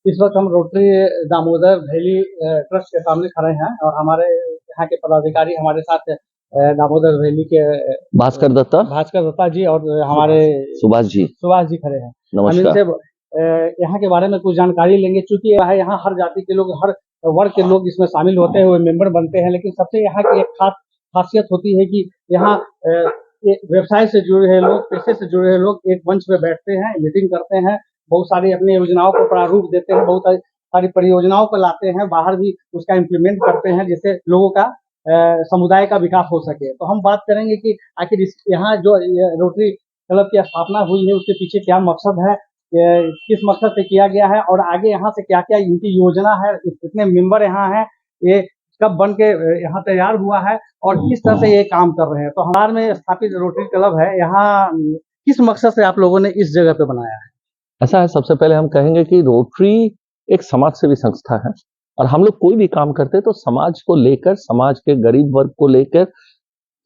इस वक्त हम रोटरी दामोदर वैली ट्रस्ट के सामने खड़े हैं और हमारे यहाँ के पदाधिकारी हमारे साथ दामोदर वैली के भास्कर दत्ता जी और हमारे सुभाष जी खड़े हैं। हम इनसे यहाँ के बारे में कुछ जानकारी लेंगे, चूंकि यहाँ हर जाति के लोग, हर वर्ग के लोग इसमें शामिल होते हैं, मेंबर बनते हैं। लेकिन सबसे यहाँ की एक खासियत होती है कि यहाँ व्यवसाय से जुड़े हुए लोग, पेशे से जुड़े हुए लोग एक मंच पे बैठते हैं, मीटिंग करते हैं, बहुत सारी अपनी योजनाओं को प्रारूप देते हैं, बहुत सारी परियोजनाओं को लाते हैं, बाहर भी उसका इम्प्लीमेंट करते हैं, जिससे लोगों का समुदाय का विकास हो सके। तो हम बात करेंगे कि आखिर यहाँ जो रोटरी क्लब की स्थापना हुई है उसके पीछे क्या मकसद है, किस मकसद से किया गया है और आगे यहाँ से क्या क्या इनकी योजना है, कितने मेंबर यहाँ हैं, ये कब बन के यहाँ तैयार हुआ है और किस तरह से ये काम कर रहे हैं। तो हमारे में स्थापित रोटरी क्लब है, यहाँ किस मकसद से आप लोगों ने इस जगह पे बनाया है? ऐसा है, सबसे पहले हम कहेंगे कि रोटरी एक समाज सेवी संस्था है और हम लोग कोई भी काम करते हैं तो समाज को लेकर, समाज के गरीब वर्ग को लेकर,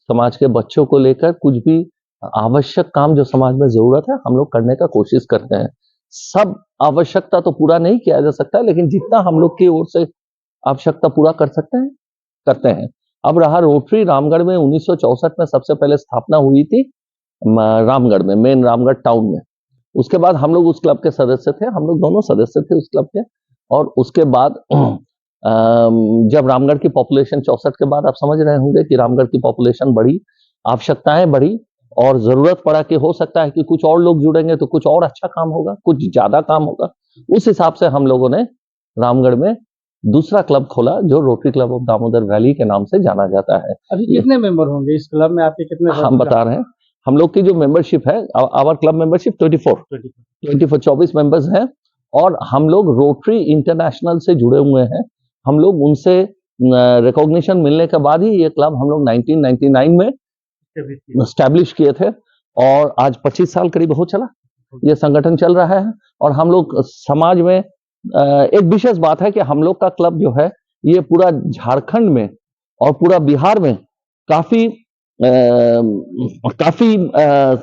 समाज के बच्चों को लेकर, कुछ भी आवश्यक काम जो समाज में जरूरत है हम लोग करने का कोशिश करते हैं। सब आवश्यकता तो पूरा नहीं किया जा सकता, लेकिन जितना हम लोग की ओर से आवश्यकता पूरा कर सकते हैं करते हैं। अब रहा रोटरी, रामगढ़ में 1964 में सबसे पहले स्थापना हुई थी, रामगढ़ में, मेन रामगढ़ टाउन में। उसके बाद हम लोग उस क्लब के सदस्य थे, हम लोग दोनों सदस्य थे उस क्लब के। और उसके बाद जब रामगढ़ की पॉपुलेशन 64 के बाद, आप समझ रहे होंगे कि रामगढ़ की पॉपुलेशन बढ़ी, आवश्यकताएं बढ़ी और जरूरत पड़ा कि हो सकता है कि कुछ और लोग जुड़ेंगे तो कुछ और अच्छा काम होगा, कुछ ज्यादा काम होगा। उस हिसाब से हम लोगों ने रामगढ़ में दूसरा क्लब खोला जो rotary club of Damodar valley के नाम से जाना जाता है। अभी कितने मेंबर होंगे इस क्लब में, आपके कितने? हम बता रहे हैं, हम लोग की जो मेंबरशिप है, आवर क्लब मेंबरशिप 24 मेंबर्स हैं और हम लोग रोटरी इंटरनेशनल से जुड़े हुए हैं। हम लोग उनसे रिकॉग्निशन मिलने के बाद ही ये क्लब हम लोग 1999 में एस्टैब्लिश किए थे और आज 25 साल करीब हो चला ये संगठन चल रहा है। और हम लोग समाज में एक विशेष बात है कि हम लोग का क्लब जो है ये पूरा झारखंड में और पूरा बिहार में काफी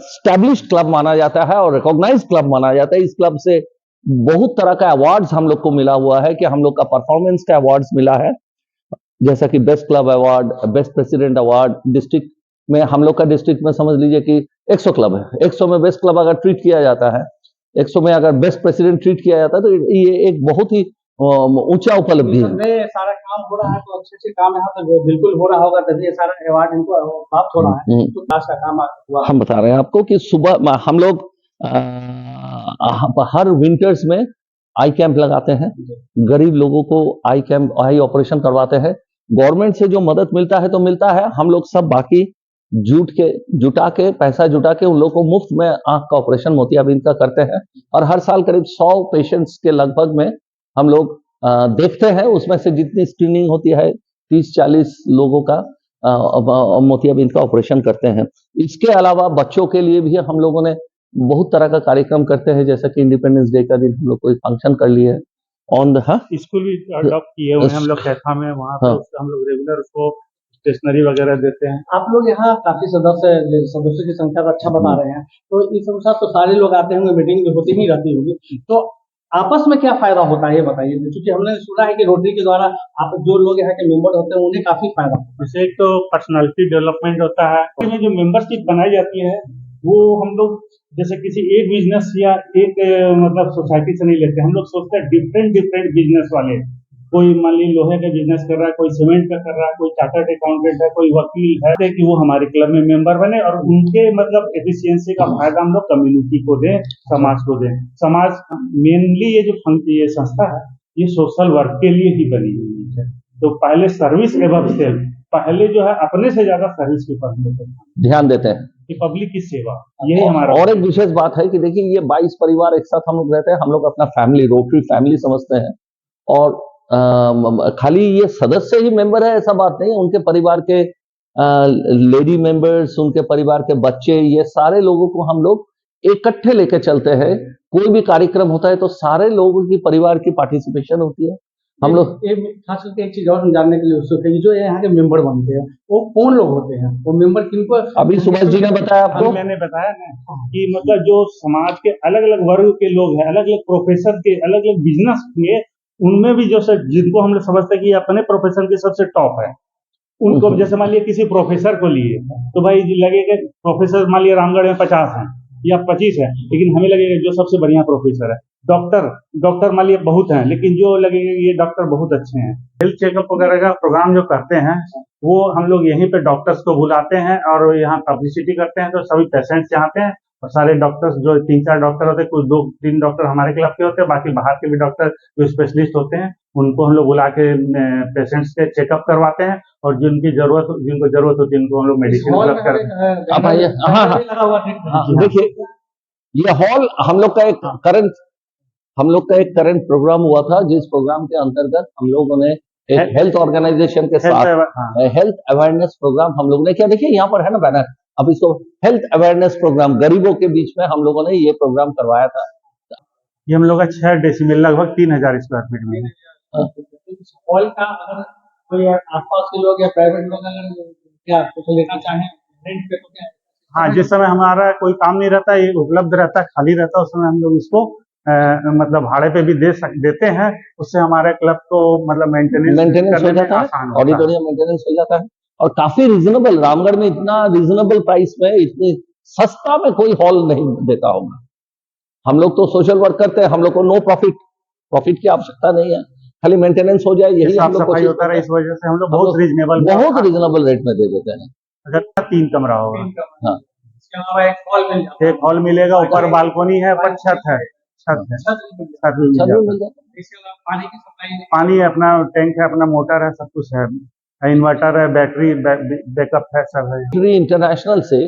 स्टैब्लिश क्लब माना जाता है और रिकॉग्नाइज क्लब माना जाता है। इस क्लब से बहुत तरह का अवार्ड्स हम लोग को मिला हुआ है, कि हम लोग का परफॉर्मेंस का अवार्ड्स मिला है, जैसा कि best club award, best president award. District में हम लोग का डिस्ट्रिक्ट में समझ लीजिए कि 100 क्लब है, 100 में बेस्ट क्लब अगर ट्रीट किया जाता है, 100 में अगर बेस्ट प्रेसिडेंट ट्रीट किया जाता है तो ये एक बहुत ही ऊंचा उपलब्धि है। सारा काम हो रहा है तो अच्छे काम यहाँ पे बिल्कुल हो रहा होगा, तभी ये सारा अवार्ड इनको प्राप्त हो रहा है। तो का काम हुआ। हम बता रहे हैं आपको कि सुबह हम लोग हर विंटर्स में आई कैंप लगाते हैं, गरीब लोगों को आई ऑपरेशन करवाते हैं। गवर्नमेंट से जो मदद मिलता है तो मिलता है, हम लोग सब बाकी पैसा जुटा के उन लोगों को मुफ्त में आंख का ऑपरेशन मोतियाबिंद का करते हैं। और हर साल करीब 100 पेशेंट्स के लगभग में हम लोग देखते हैं, उसमें से जितनी स्क्रीनिंग होती है 30-40 लोगों का मोतियाबिंद का ऑपरेशन करते हैं। इसके अलावा बच्चों के लिए भी हम लोगों ने बहुत तरह का कार्यक्रम करते हैं, जैसा कि इंडिपेंडेंस डे का दिन हम लोग कोई फंक्शन कर लिए ऑन द स्कूल भी अडॉप्ट किए हुए हैं हम लोग कैथा में, वहाँ पे हम लोग रेगुलर उसको स्टेशनरी वगैरह देते हैं। आप लोग यहाँ काफी सदस्यों की संख्या तो अच्छा बता रहे हैं, तो इस अनुसार तो सारे लोग आते होंगे, मीटिंग भी होती ही रहती होगी, तो आपस में क्या फायदा होता है ये बताइए। क्योंकि हमने सुना है कि रोटरी के द्वारा आप जो लोग यहाँ के मेंबर होते हैं उन्हें काफी फायदा होता है। जैसे एक तो पर्सनालिटी डेवलपमेंट होता है, जो मेंबरशिप बनाई जाती है वो हम लोग जैसे किसी एक बिजनेस या एक मतलब सोसाइटी से नहीं लेते, हम लोग सोचते हैं डिफरेंट बिजनेस वाले, कोई मान ली लोहे का बिजनेस कर रहा है, कोई सीमेंट का कर रहा है, कोई चार्टर्ड अकाउंटेंट है, कोई वकील है, कि वो हमारे क्लब में मेंबर बने और उनके मतलब एफिशिएंसी का फायदा हम लोग कम्युनिटी को दें, समाज को दें। समाज मेनली ये संस्था है, ये सोशल वर्क के लिए ही बनी हुई है। तो पहले सर्विस एवं सेल्फ, पहले जो है अपने से ज्यादा सर्विस के ऊपर ध्यान देते हैं, पब्लिक की सेवा, यही हमारा। और एक विशेष बात है कि देखिए ये 22 परिवार एक साथ हम लोग रहते हैं, हम लोग अपना फैमिली, रोटरी फैमिली समझते हैं। और खाली ये सदस्य ही मेंबर है ऐसा बात नहीं है, उनके परिवार के लेडी मेंबर्स, उनके परिवार के बच्चे, ये सारे लोगों को हम लोग इकट्ठे लेके चलते हैं। कोई भी कार्यक्रम होता है तो सारे लोगों की परिवार की पार्टिसिपेशन होती है, हम लोग खास करके एक चीज और हम जानने के लिए उत्सुक है कि जो यहाँ के मेंबर बनते हैं वो कौन लोग होते हैं, वो मेंबर किनको? अभी सुभाष जी ने बताया आपको, मैंने बताया ना कि मतलब जो समाज के अलग अलग वर्ग के लोग हैं, अलग अलग प्रोफेसर के, अलग अलग बिजनेस के, उनमें भी जो जिनको हम लोग समझते हैं कि अपने प्रोफेशन के सबसे टॉप है, उनको जैसे मान लिया किसी प्रोफेसर को लिए तो भाई लगेगा प्रोफेसर मान लिया रामगढ़ में 50 है या 25 है, लेकिन हमें लगेगा जो सबसे बढ़िया प्रोफेसर है। डॉक्टर मान लिया बहुत हैं, लेकिन जो लगेगा ये डॉक्टर बहुत अच्छे हैं। हेल्थ चेकअप वगैरह का प्रोग्राम जो करते हैं वो हम लोग यहीं पे डॉक्टर्स को बुलाते हैं और यहाँ पब्लिसिटी करते हैं, तो सभी पेशेंट्स आते हैं और सारे डॉक्टर्स जो 3-4 डॉक्टर होते हैं, कुछ 2-3 डॉक्टर हमारे क्लब के होते हैं, बाकी बाहर के भी डॉक्टर जो स्पेशलिस्ट होते हैं उनको हम लोग बुला के पेशेंट्स के चेकअप करवाते हैं और जिनको जरूरत होती है उनको हम लोग मेडिसिन उपलब्ध करते हैं। अब आइए, हाँ, देखिए ये हॉल हम लोग का एक करंट प्रोग्राम हुआ था, जिस प्रोग्राम के अंतर्गत हम लोगों ने एक हेल्थ ऑर्गेनाइजेशन के साथ हेल्थ अवेयरनेस प्रोग्राम हम लोगों ने किया। देखिए यहाँ पर है ना बैनर, अब इसको हेल्थ अवेयरनेस प्रोग्राम गरीबों के बीच में हम लोगों ने ये प्रोग्राम करवाया था। ये हम लोग का 6 डेसिमल लगभग 3000 स्क्वायर फीट में है। हॉल का अगर कोई आसपास के लोग या प्राइवेट लोग अगर क्या कुछ लेना चाहें रेंट पे तो क्या? हाँ, जिस समय हमारा कोई काम नहीं रहता, ये उपलब्ध रहता है, खाली रहता है, उस समय हम लोग इसको मतलब भाड़े पे भी देते हैं। उससे हमारे क्लब को मतलब मेंटेनेंस हो जाता है, ऑडिटोरियम मेंटेनेंस हो जाता है और काफी रीजनेबल, रामगढ़ में इतना रीजनेबल प्राइस में इतनी सस्ता में कोई हॉल नहीं देता होगा। हम लोग तो सोशल वर्क करते हैं, हम लोग को नो प्रॉफिट की आवश्यकता नहीं है, खाली मेंटेनेंस हो जाए यही हम लोग सफाई होता है। इस वजह से हम लोग बहुत रीजनेबल रेट में दे देते हैं। अगर 3 कमरा होगा, हाँ, एक हॉल मिलेगा, ऊपर बालकोनी है, पर छत है, पानी अपना टैंक है, अपना मोटर है, सब कुछ है, इन्वर्टर है, बैटरी बैकअप है, सब है। इंटरनेशनल से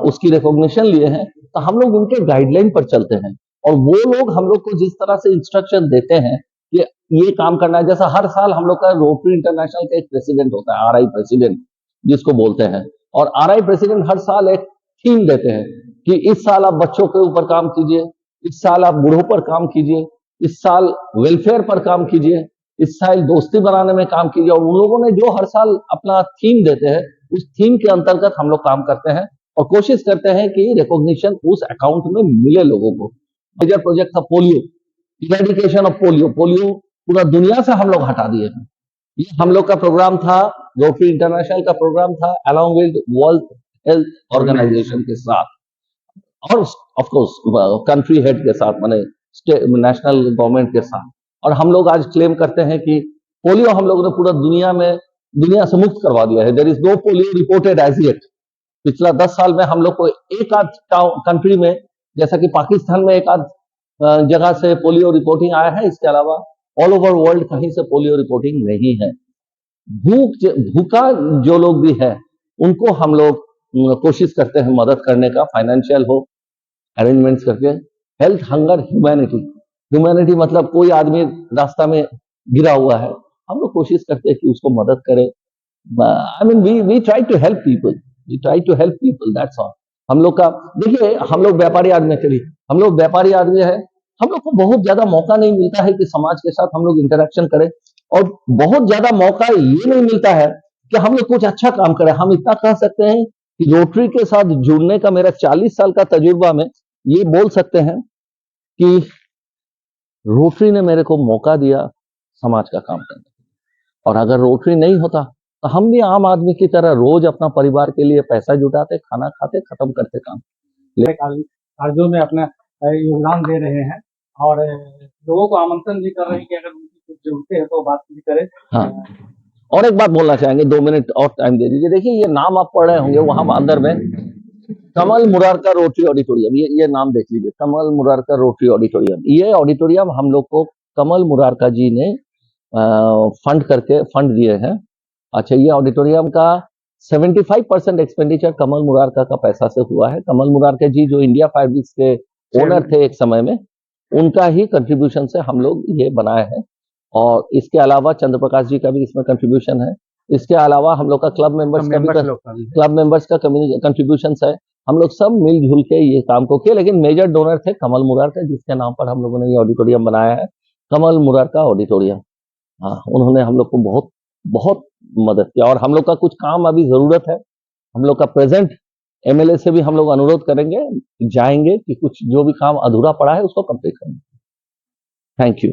उसकी रिकॉग्निशन लिए हैं, तो हम लोग उनके गाइडलाइन पर चलते हैं और वो लोग हम लोग को जिस तरह से इंस्ट्रक्शन देते हैं कि ये काम करना है, जैसा हर साल हम लोग का रोटरी इंटरनेशनल का एक प्रेसिडेंट होता है, RI प्रेसिडेंट जिसको बोलते हैं, और RI प्रेसिडेंट हर साल एक थीम देते हैं कि इस साल आप बच्चों के ऊपर काम कीजिए, इस साल आप बूढ़ों पर काम कीजिए, इस साल वेलफेयर पर काम कीजिए, इस साल दोस्ती बनाने में काम कीजिए। और उन लोगों ने जो हर साल अपना थीम देते हैं, उस थीम के अंतर्गत हम लोग काम करते हैं और कोशिश करते हैं कि रिकॉग्निशन उस अकाउंट में मिले लोगों को। मेजर प्रोजेक्ट था पोलियो, इरेडिकेशन ऑफ पोलियो पूरा दुनिया से हम लोग हटा दिए हैं। ये हम लोग का प्रोग्राम था, रोटरी इंटरनेशनल का प्रोग्राम था, along with World Health Organization के साथ और ऑफ कोर्स कंट्री हेड के साथ, माने नेशनल गवर्नमेंट के साथ। और हम लोग आज क्लेम करते हैं कि पोलियो हम लोगों ने पूरा दुनिया से मुक्त करवा दिया है। There is no polio reported as yet. पिछला 10 साल में हम लोग को एक आध कंट्री में, जैसा कि पाकिस्तान में एक आध जगह से पोलियो रिपोर्टिंग आया है, इसके अलावा ऑल ओवर वर्ल्ड कहीं से पोलियो रिपोर्टिंग नहीं है। भूखा जो लोग भी है उनको हम लोग कोशिश करते हैं मदद करने का, फाइनेंशियल हो, अरेंजमेंट्स करके। हेल्थ, हंगर, ह्यूमैनिटी मतलब कोई आदमी रास्ता में गिरा हुआ है, हम लोग कोशिश करते हैं कि उसको मदद करें। I mean we try to help people, that's all. हम लोग का देखिए, हम लोग व्यापारी आदमी है, हम लोग को बहुत ज्यादा मौका नहीं मिलता है कि समाज के साथ हम लोग इंटरेक्शन करें, और बहुत ज्यादा मौका ये नहीं मिलता है कि हम लोग कुछ अच्छा काम करें। हम इतना कह सकते हैं कि रोटरी के साथ जुड़ने का मेरा 40 साल का तजुर्बा में ये बोल सकते हैं कि रोटरी ने मेरे को मौका दिया समाज का काम करने का। और अगर रोटरी नहीं होता तो हम भी आम आदमी की तरह रोज अपना परिवार के लिए पैसा जुटाते, खाना खाते, खत्म करते काम। कार्यों में अपना योगदान दे रहे हैं और लोगों को आमंत्रण भी कर रहे हैं कि अगर उनकी कुछ जरूरतें हैं तो बात भी करें। हाँ, और एक बात बोलना चाहेंगे, 2 मिनट और टाइम दे दीजिए। देखिए, ये नाम आप पढ़ रहे होंगे वहां अंदर में, कमल मुरारका रोटरी ऑडिटोरियम, ये नाम देख लीजिए, कमल मुरारका रोटरी ऑडिटोरियम। ये ऑडिटोरियम हम लोग को कमल मुरारका जी ने फंड दिए हैं। अच्छा, ये ऑडिटोरियम का 75% एक्सपेंडिचर कमल मुरारका का पैसा से हुआ है। कमल मुरारका जी जो इंडिया फाइब्रिक्स के ओनर थे एक समय में, उनका ही कंट्रीब्यूशन से हम लोग ये बनाए हैं। और इसके अलावा चंद्र प्रकाश जी का भी इसमें कंट्रीब्यूशन है। इसके अलावा हम लोग का क्लब मेंबर्स का कंट्रीब्यूशन है। हम लोग सब मिलजुल के ये काम को किए, लेकिन मेजर डोनर थे कमल मुरारका, जिसके नाम पर हम लोगों ने ये ऑडिटोरियम बनाया है, कमल मुरारका ऑडिटोरियम। हाँ, उन्होंने हम लोग को बहुत बहुत मदद किया और हम लोग का कुछ काम अभी जरूरत है। हम लोग का प्रेजेंट एमएलए से भी हम लोग अनुरोध करेंगे, जाएंगे कि कुछ जो भी काम अधूरा पड़ा है उसको कंप्लीट करेंगे। Thank you.